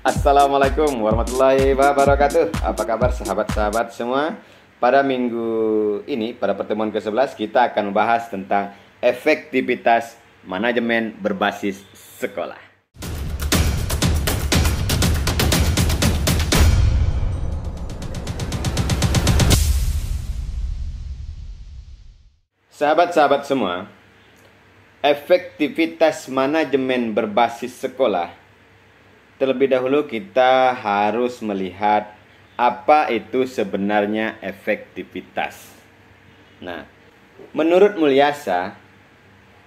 Assalamualaikum warahmatullahi wabarakatuh. Apa kabar sahabat-sahabat semua? Pada minggu ini, pada pertemuan ke-11, kita akan membahas tentang efektivitas manajemen berbasis sekolah. Sahabat-sahabat semua, efektivitas manajemen berbasis sekolah. Terlebih dahulu kita harus melihat apa itu sebenarnya efektivitas. Nah, menurut Mulyasa,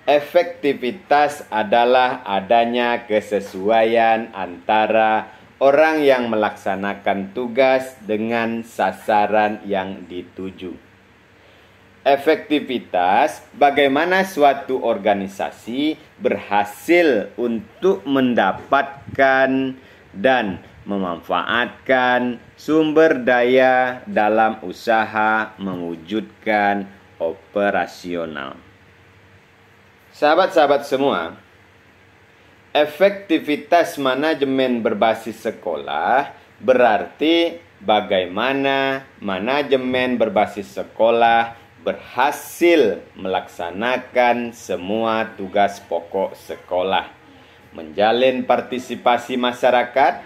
efektivitas adalah adanya kesesuaian antara orang yang melaksanakan tugas dengan sasaran yang dituju. Efektivitas bagaimana suatu organisasi berhasil untuk mendapatkan dan memanfaatkan sumber daya dalam usaha mewujudkan operasional. Sahabat-sahabat semua, efektivitas manajemen berbasis sekolah berarti bagaimana manajemen berbasis sekolah berhasil melaksanakan semua tugas pokok sekolah, menjalin partisipasi masyarakat,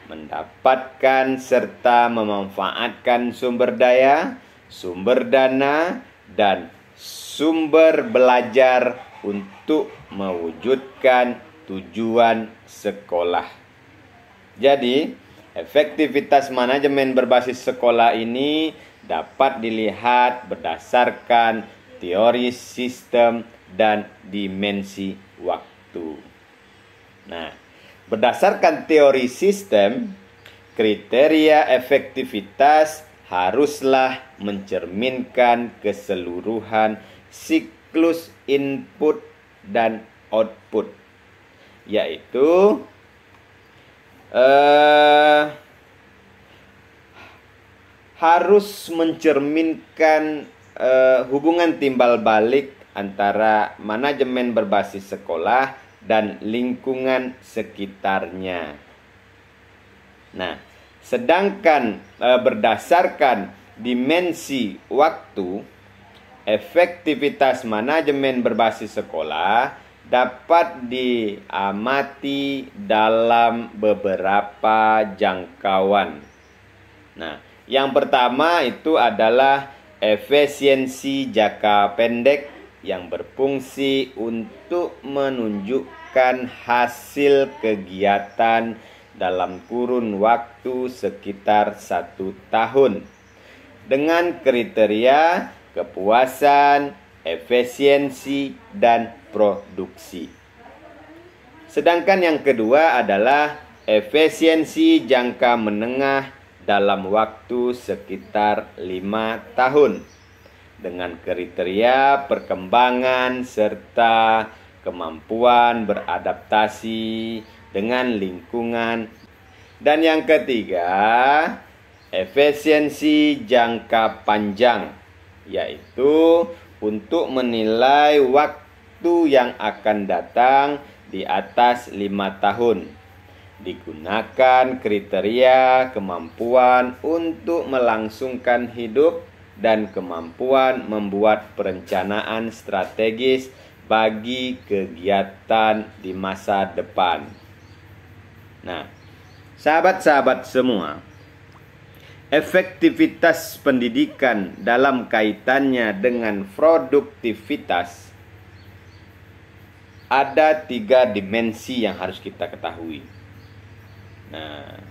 mendapatkan serta memanfaatkan sumber daya, sumber dana, dan sumber belajar untuk mewujudkan tujuan sekolah. Jadi, efektivitas manajemen berbasis sekolah ini dapat dilihat berdasarkan teori sistem dan dimensi waktu. Nah, berdasarkan teori sistem, kriteria efektivitas haruslah mencerminkan keseluruhan siklus input dan output, yaitu harus mencerminkan hubungan timbal balik antara manajemen berbasis sekolah dan lingkungan sekitarnya. Nah, sedangkan berdasarkan dimensi waktu, efektivitas manajemen berbasis sekolah dapat diamati dalam beberapa jangkauan. Nah, yang pertama itu adalah efisiensi jangka pendek yang berfungsi untuk menunjukkan hasil kegiatan dalam kurun waktu sekitar 1 tahun dengan kriteria kepuasan, efisiensi, dan produksi. Sedangkan yang kedua adalah efisiensi jangka menengah dalam waktu sekitar 5 tahun dengan kriteria perkembangan serta kemampuan beradaptasi dengan lingkungan. Dan yang ketiga, efisiensi jangka panjang, yaitu untuk menilai waktu yang akan datang di atas 5 tahun. Digunakan kriteria kemampuan untuk melangsungkan hidup dan kemampuan membuat perencanaan strategis bagi kegiatan di masa depan. Nah, sahabat-sahabat semua, efektivitas pendidikan dalam kaitannya dengan produktivitas ada 3 dimensi yang harus kita ketahui. Nah,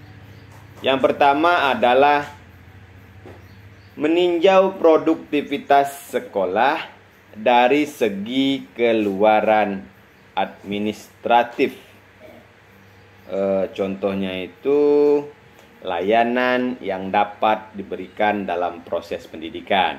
yang pertama adalah meninjau produktivitas sekolah dari segi keluaran administratif. Contohnya itu layanan yang dapat diberikan dalam proses pendidikan.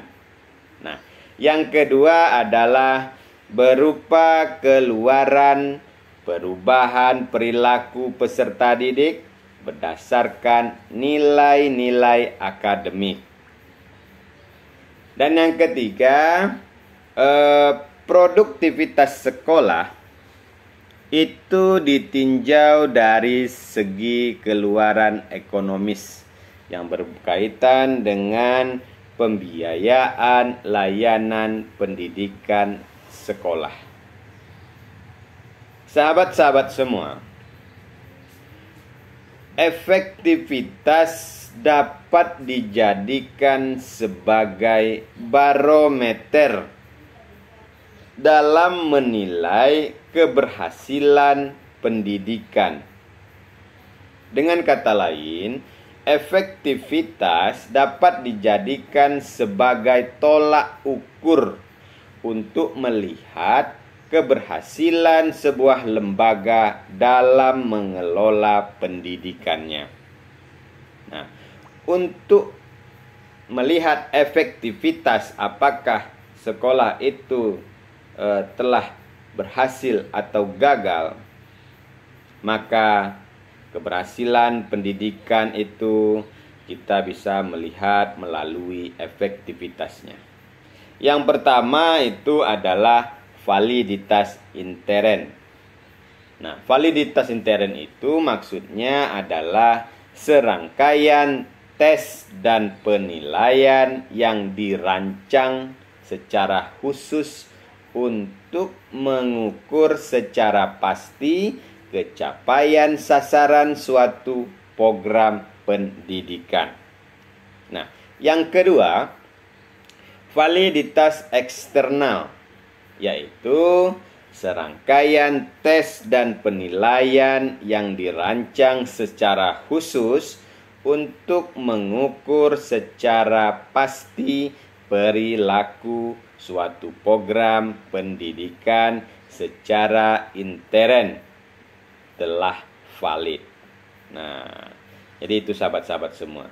Nah, yang kedua adalah berupa keluaran perubahan perilaku peserta didik berdasarkan nilai-nilai akademik. Dan yang ketiga, produktivitas sekolah itu ditinjau dari segi keluaran ekonomis yang berkaitan dengan pembiayaan layanan pendidikan sekolah. Sahabat-sahabat semua, efektivitas dapat dijadikan sebagai barometer dalam menilai keberhasilan pendidikan. Dengan kata lain, efektivitas dapat dijadikan sebagai tolak ukur untuk melihat keberhasilan sebuah lembaga dalam mengelola pendidikannya. Nah, untuk melihat efektivitas apakah sekolah itu telah berhasil atau gagal, maka keberhasilan pendidikan itu kita bisa melihat melalui efektivitasnya. Yang pertama itu adalah validitas intern. Nah, validitas intern itu maksudnya adalah serangkaian tes dan penilaian yang dirancang secara khusus untuk mengukur secara pasti capaian sasaran suatu program pendidikan. Nah, yang kedua, validitas eksternal, yaitu serangkaian tes dan penilaian yang dirancang secara khusus untuk mengukur secara pasti perilaku suatu program pendidikan secara intern telah valid. Nah, jadi itu sahabat-sahabat semua.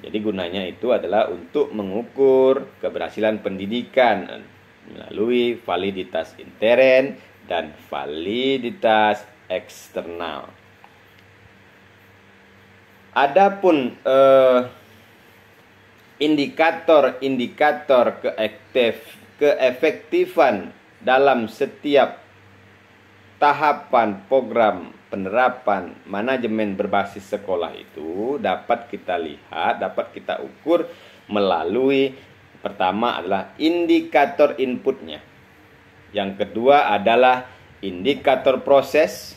Jadi gunanya itu adalah untuk mengukur keberhasilan pendidikan melalui validitas intern dan validitas eksternal. Adapun indikator-indikator keefektifan dalam setiap tahapan program penerapan manajemen berbasis sekolah itu dapat kita lihat, dapat kita ukur melalui pertama adalah indikator inputnya. Yang kedua adalah indikator proses.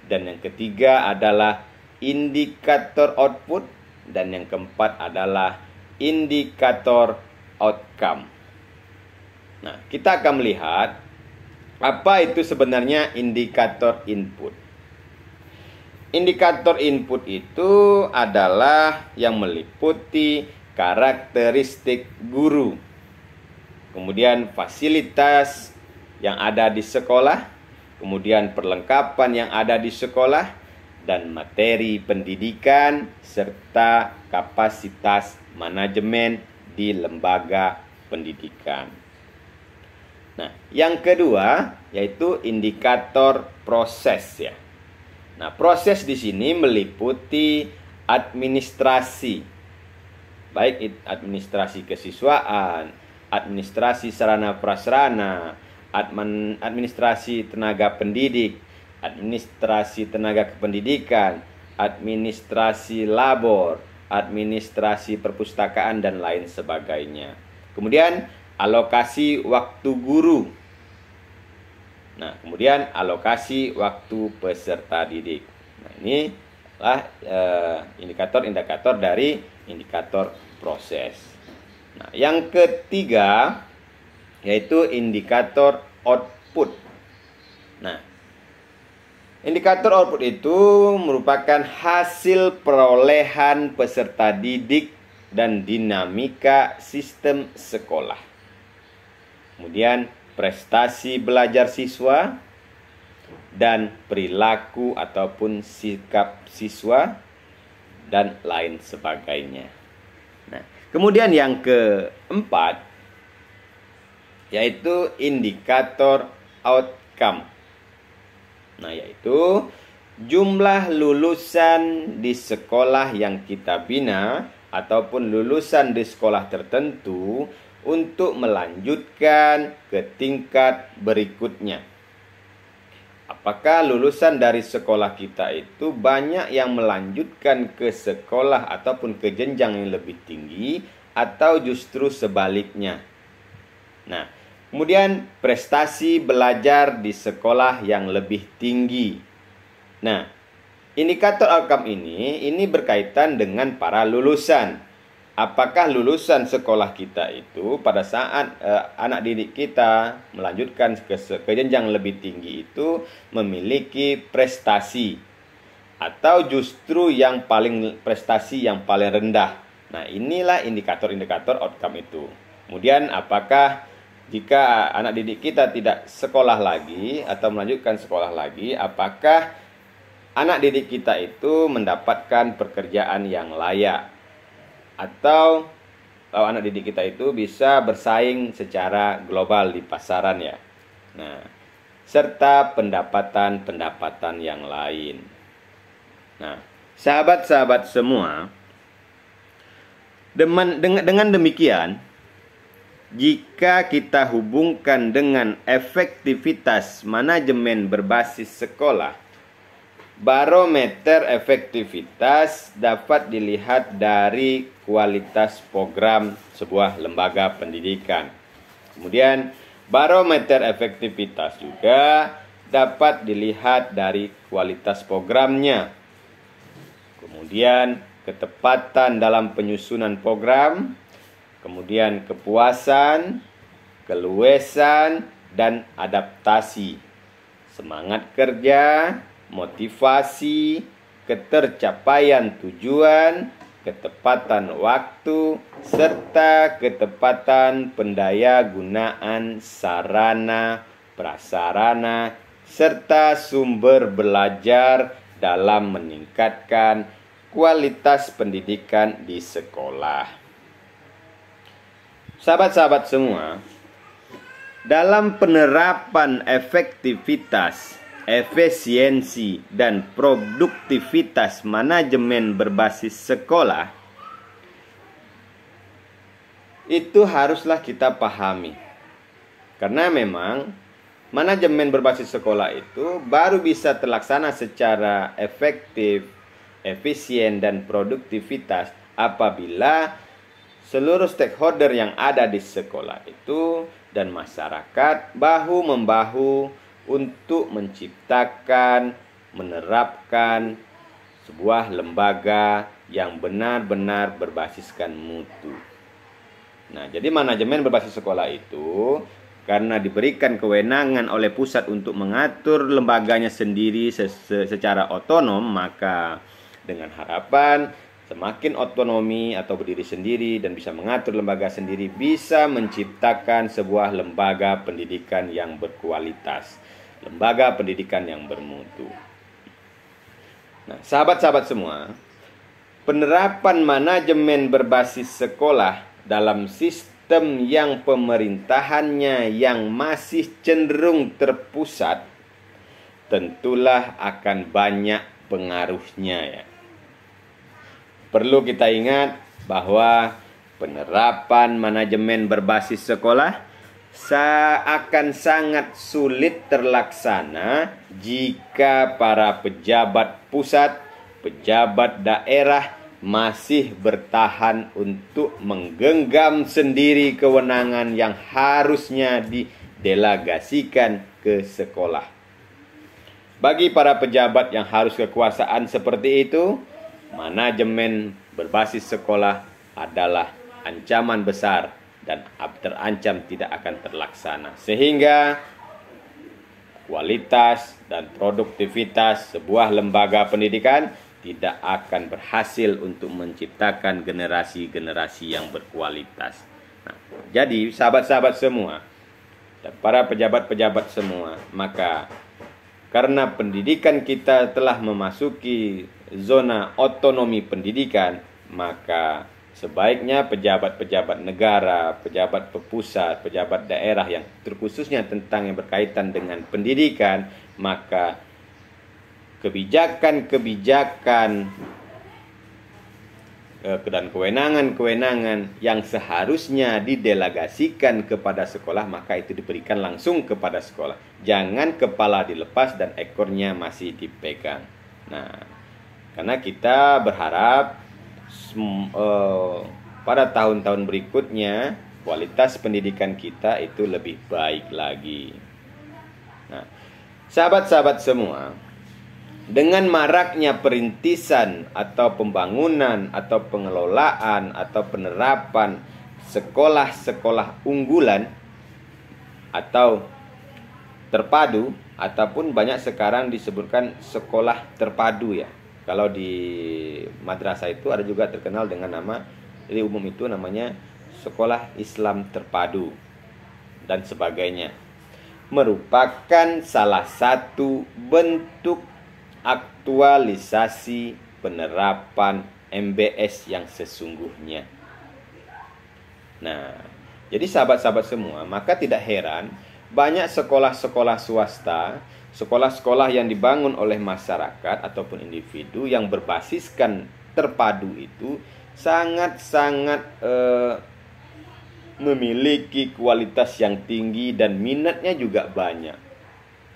Dan yang ketiga adalah indikator output. Dan yang keempat adalah indikator outcome. Nah, kita akan melihat apa itu sebenarnya indikator input. Indikator input itu adalah yang meliputi karakteristik guru, kemudian fasilitas yang ada di sekolah, kemudian perlengkapan yang ada di sekolah, dan materi pendidikan serta kapasitas manajemen di lembaga pendidikan. Nah, yang kedua yaitu indikator proses ya. Nah, proses di sini meliputi administrasi, baik administrasi kesiswaan, administrasi sarana prasarana, administrasi tenaga pendidik, administrasi tenaga kependidikan, administrasi labor, administrasi perpustakaan, dan lain sebagainya. Kemudian alokasi waktu guru. Nah, kemudian alokasi waktu peserta didik. Nah, ini adalah indikator-indikator dari indikator proses. Nah, yang ketiga yaitu indikator output. Nah, indikator output itu merupakan hasil perolehan peserta didik dan dinamika sistem sekolah. Kemudian prestasi belajar siswa dan perilaku ataupun sikap siswa dan lain sebagainya. Nah, kemudian yang keempat yaitu indikator outcome. Nah, yaitu jumlah lulusan di sekolah yang kita bina ataupun lulusan di sekolah tertentu untuk melanjutkan ke tingkat berikutnya. apakah lulusan dari sekolah kita itu banyak yang melanjutkan ke sekolah ataupun ke jenjang yang lebih tinggi, atau justru sebaliknya. Nah, kemudian prestasi belajar di sekolah yang lebih tinggi. Nah, indikator outcome ini berkaitan dengan para lulusan. Apakah lulusan sekolah kita itu pada saat anak didik kita melanjutkan ke jenjang lebih tinggi itu memiliki prestasi, atau justru yang prestasi yang paling rendah. Nah, inilah indikator-indikator outcome itu. Kemudian apakah jika anak didik kita tidak sekolah lagi atau melanjutkan sekolah lagi, apakah anak didik kita itu mendapatkan pekerjaan yang layak, atau kalau anak didik kita itu bisa bersaing secara global di pasaran ya. Nah, serta pendapatan-pendapatan yang lain. Nah, sahabat-sahabat semua, dengan demikian, jika kita hubungkan dengan efektivitas manajemen berbasis sekolah, barometer efektivitas dapat dilihat dari kualitas program sebuah lembaga pendidikan. Kemudian, barometer efektivitas juga dapat dilihat dari kualitas programnya. Kemudian, ketepatan dalam penyusunan program, kemudian kepuasan, keluasan, dan adaptasi, semangat kerja, motivasi, ketercapaian tujuan, ketepatan waktu, serta ketepatan pendaya gunaan sarana, prasarana, serta sumber belajar dalam meningkatkan kualitas pendidikan di sekolah. Sahabat-sahabat semua, dalam penerapan efektivitas, efisiensi, dan produktivitas manajemen berbasis sekolah, itu haruslah kita pahami. Karena memang manajemen berbasis sekolah itu baru bisa terlaksana secara efektif, efisien, dan produktivitas apabila seluruh stakeholder yang ada di sekolah itu dan masyarakat bahu-membahu untuk menciptakan, menerapkan sebuah lembaga yang benar-benar berbasiskan mutu. Nah, jadi manajemen berbasis sekolah itu karena diberikan kewenangan oleh pusat untuk mengatur lembaganya sendiri secara otonom, maka dengan harapan semakin otonomi atau berdiri sendiri dan bisa mengatur lembaga sendiri, bisa menciptakan sebuah lembaga pendidikan yang berkualitas, lembaga pendidikan yang bermutu. Nah, sahabat-sahabat semua, penerapan manajemen berbasis sekolah dalam sistem yang pemerintahannya yang masih cenderung terpusat, tentulah akan banyak pengaruhnya ya. Perlu kita ingat bahwa penerapan manajemen berbasis sekolah akan sangat sulit terlaksana jika para pejabat pusat, pejabat daerah masih bertahan untuk menggenggam sendiri kewenangan yang harusnya didelegasikan ke sekolah. Bagi para pejabat yang harus kekuasaan seperti itu, manajemen berbasis sekolah adalah ancaman besar dan terancam tidak akan terlaksana. Sehingga kualitas dan produktivitas sebuah lembaga pendidikan tidak akan berhasil untuk menciptakan generasi-generasi yang berkualitas. Nah, jadi sahabat-sahabat semua dan para pejabat-pejabat semua, maka karena pendidikan kita telah memasuki zona otonomi pendidikan, maka sebaiknya pejabat-pejabat negara, pejabat pusat, pejabat daerah yang terkhususnya tentang yang berkaitan dengan pendidikan, maka kebijakan-kebijakan dan kewenangan-kewenangan yang seharusnya didelegasikan kepada sekolah, maka itu diberikan langsung kepada sekolah. Jangan kepala dilepas dan ekornya masih dipegang. Nah, karena kita berharap pada tahun-tahun berikutnya kualitas pendidikan kita itu lebih baik lagi. Nah, sahabat-sahabat semua, dengan maraknya perintisan atau pembangunan atau pengelolaan atau penerapan sekolah-sekolah unggulan atau terpadu, ataupun banyak sekarang disebutkan sekolah terpadu ya. Kalau di madrasah itu ada juga terkenal dengan nama, jadi umum itu namanya sekolah Islam terpadu dan sebagainya. Merupakan salah satu bentuk aktualisasi penerapan MBS yang sesungguhnya. Nah, jadi sahabat-sahabat semua, maka tidak heran banyak sekolah-sekolah swasta, sekolah-sekolah yang dibangun oleh masyarakat ataupun individu yang berbasiskan terpadu itu sangat-sangat memiliki kualitas yang tinggi dan minatnya juga banyak.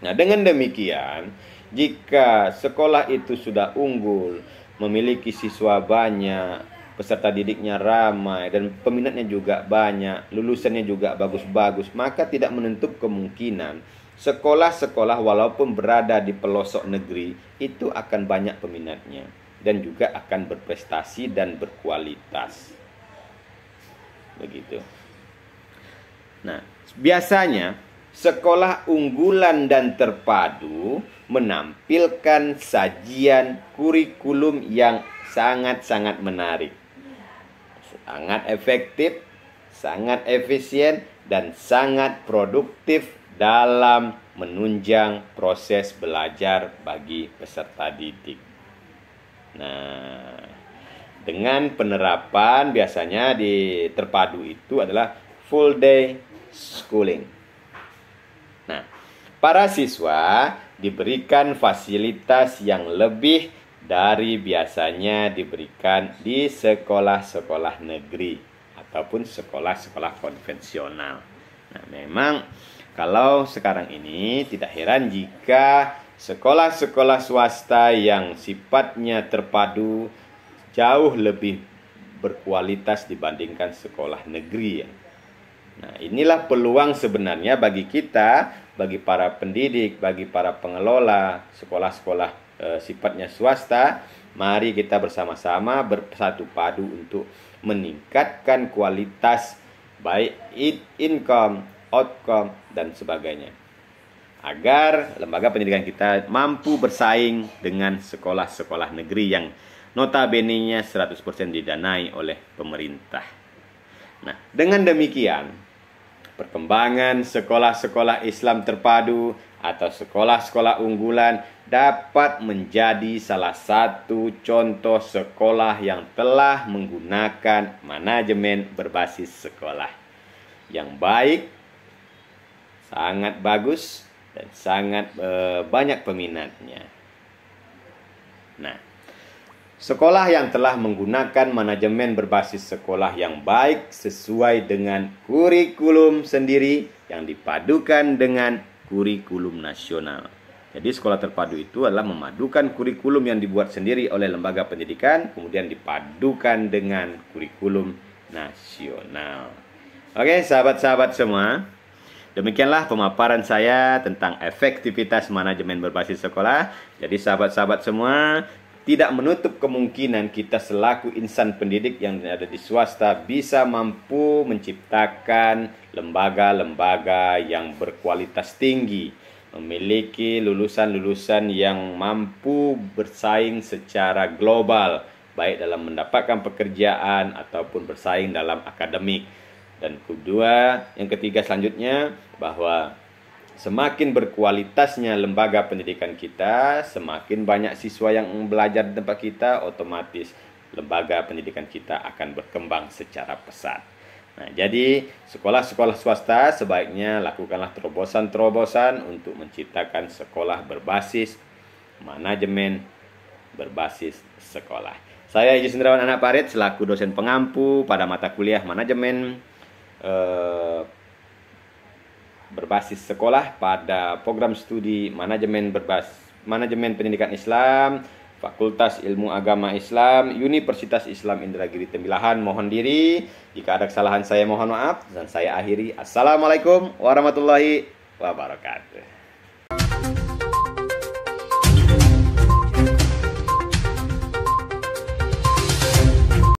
Nah, dengan demikian, jika sekolah itu sudah unggul, memiliki siswa banyak, peserta didiknya ramai, dan peminatnya juga banyak, lulusannya juga bagus-bagus, maka tidak menutup kemungkinan sekolah-sekolah walaupun berada di pelosok negeri itu akan banyak peminatnya dan juga akan berprestasi dan berkualitas. Begitu. Nah, biasanya sekolah unggulan dan terpadu menampilkan sajian kurikulum yang sangat-sangat menarik, sangat efektif, sangat efisien, dan sangat produktif dalam menunjang proses belajar bagi peserta didik. Nah, dengan penerapan biasanya di terpadu itu adalah full day schooling. Nah, para siswa diberikan fasilitas yang lebih dari biasanya diberikan di sekolah-sekolah negeri ataupun sekolah-sekolah konvensional. Nah, memang kalau sekarang ini tidak heran jika sekolah-sekolah swasta yang sifatnya terpadu jauh lebih berkualitas dibandingkan sekolah negeri. Nah, inilah peluang sebenarnya bagi kita, bagi para pendidik, bagi para pengelola sekolah-sekolah sifatnya swasta. Mari kita bersama-sama bersatu padu untuk meningkatkan kualitas baik income, outcome, dan sebagainya, agar lembaga pendidikan kita mampu bersaing dengan sekolah-sekolah negeri yang notabene-nya 100% didanai oleh pemerintah. Nah, dengan demikian, perkembangan sekolah-sekolah Islam terpadu atau sekolah-sekolah unggulan dapat menjadi salah satu contoh sekolah yang telah menggunakan manajemen berbasis sekolah yang baik, sangat bagus, dan sangat banyak peminatnya. Nah, sekolah yang telah menggunakan manajemen berbasis sekolah yang baik sesuai dengan kurikulum sendiri yang dipadukan dengan kurikulum nasional. Jadi sekolah terpadu itu adalah memadukan kurikulum yang dibuat sendiri oleh lembaga pendidikan, kemudian dipadukan dengan kurikulum nasional. Oke, sahabat-sahabat semua, demikianlah pemaparan saya tentang efektivitas manajemen berbasis sekolah. Jadi sahabat-sahabat semua, tidak menutup kemungkinan kita selaku insan pendidik yang ada di swasta bisa mampu menciptakan lembaga-lembaga yang berkualitas tinggi, memiliki lulusan-lulusan yang mampu bersaing secara global, baik dalam mendapatkan pekerjaan ataupun bersaing dalam akademik. Dan kedua, yang ketiga selanjutnya, bahwa semakin berkualitasnya lembaga pendidikan kita, semakin banyak siswa yang belajar di tempat kita, otomatis lembaga pendidikan kita akan berkembang secara pesat. Nah, jadi sekolah-sekolah swasta sebaiknya lakukanlah terobosan-terobosan untuk menciptakan sekolah berbasis manajemen berbasis sekolah. Saya Iji Sendrawan Anak Parit selaku dosen pengampu pada mata kuliah manajemen berbasis sekolah pada program studi manajemen pendidikan Islam, Fakultas Ilmu Agama Islam, Universitas Islam Indragiri Tembilahan. Mohon diri, jika ada kesalahan saya mohon maaf, dan saya akhiri. Assalamualaikum warahmatullahi wabarakatuh.